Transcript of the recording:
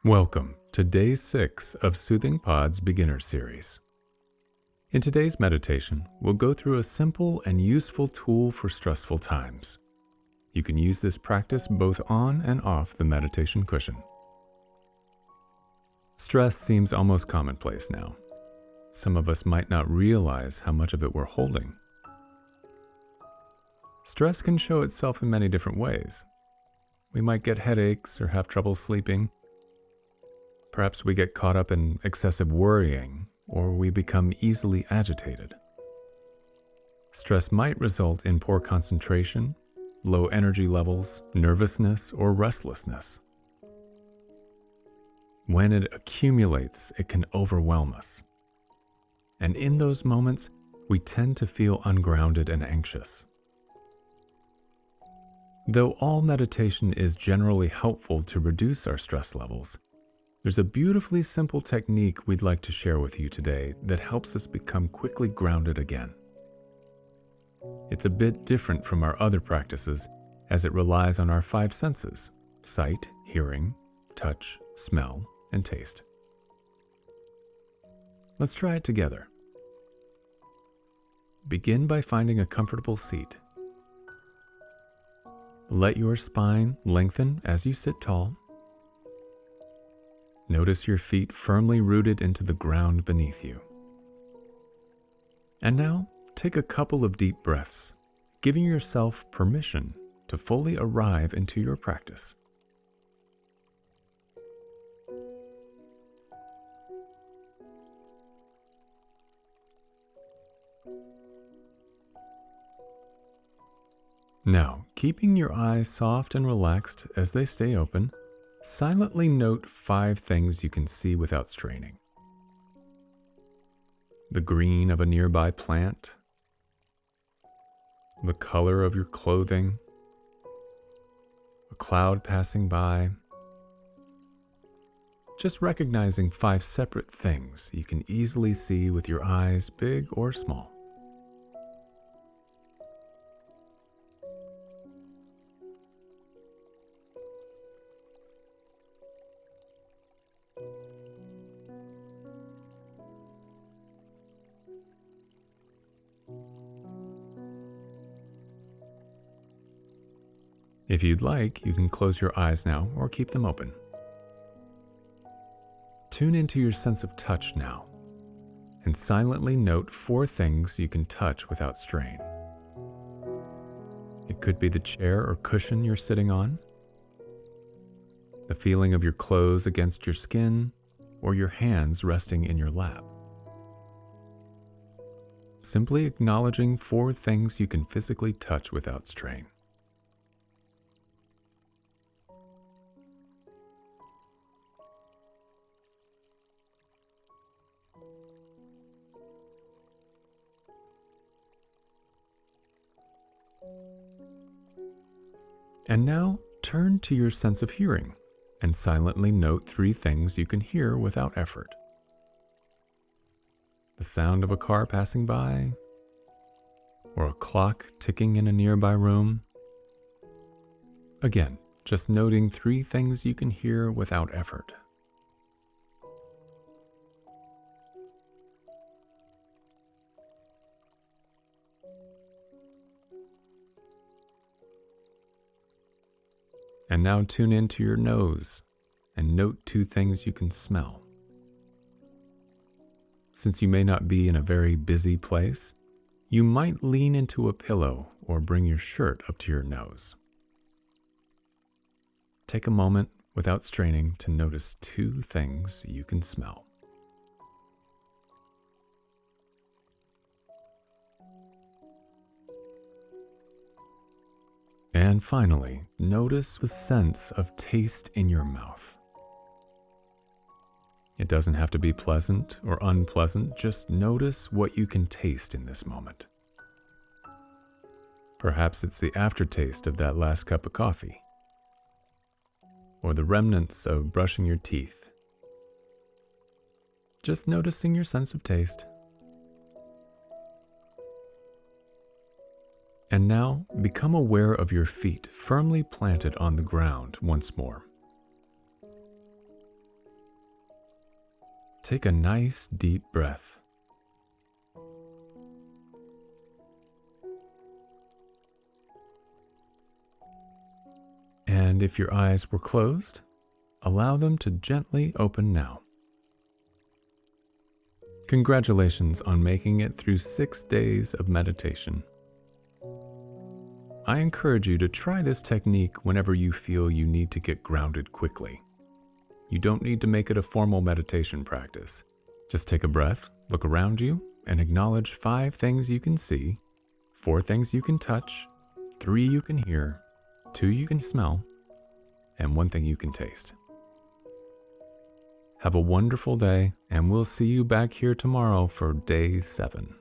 Welcome to Day 6 of Soothing Pod's Beginner Series. In today's meditation, we'll go through a simple and useful tool for stressful times. You can use this practice both on and off the meditation cushion. Stress seems almost commonplace now. Some of us might not realize how much of it we're holding. Stress can show itself in many different ways. We might get headaches or have trouble sleeping. Perhaps we get caught up in excessive worrying, or we become easily agitated. Stress might result in poor concentration, low energy levels, nervousness, or restlessness. When it accumulates, it can overwhelm us. And in those moments, we tend to feel ungrounded and anxious. Though all meditation is generally helpful to reduce our stress levels, there's a beautifully simple technique we'd like to share with you today that helps us become quickly grounded again. It's a bit different from our other practices as it relies on our 5 senses: sight, hearing, touch, smell, and taste. Let's try it together. Begin by finding a comfortable seat. Let your spine lengthen as you sit tall. Notice your feet firmly rooted into the ground beneath you. And now, take a couple of deep breaths, giving yourself permission to fully arrive into your practice. Now, keeping your eyes soft and relaxed as they stay open, silently note 5 things you can see without straining. The green of a nearby plant, the color of your clothing, a cloud passing by. Just recognizing 5 separate things you can easily see with your eyes, big or small. If you'd like, you can close your eyes now or keep them open. Tune into your sense of touch now, and silently note 4 things you can touch without strain. It could be the chair or cushion you're sitting on, the feeling of your clothes against your skin, or your hands resting in your lap. Simply acknowledging 4 things you can physically touch without strain. And now, turn to your sense of hearing and silently note 3 things you can hear without effort. The sound of a car passing by, or a clock ticking in a nearby room. Again, just noting 3 things you can hear without effort. And now tune into your nose and note 2 things you can smell. Since you may not be in a very busy place, you might lean into a pillow or bring your shirt up to your nose. Take a moment without straining to notice 2 things you can smell. And finally, notice the sense of taste in your mouth. It doesn't have to be pleasant or unpleasant, just notice what you can taste in this moment. Perhaps it's the aftertaste of that last cup of coffee, or the remnants of brushing your teeth. Just noticing your sense of taste. And now, become aware of your feet firmly planted on the ground once more. take a nice deep breath. And if your eyes were closed, allow them to gently open now. Congratulations on making it through 6 days of meditation. I encourage you to try this technique whenever you feel you need to get grounded quickly. You don't need to make it a formal meditation practice. Just take a breath, look around you, and acknowledge 5 things you can see, 4 things you can touch, 3 you can hear, 2 you can smell, and 1 thing you can taste. Have a wonderful day, and we'll see you back here tomorrow for day 7.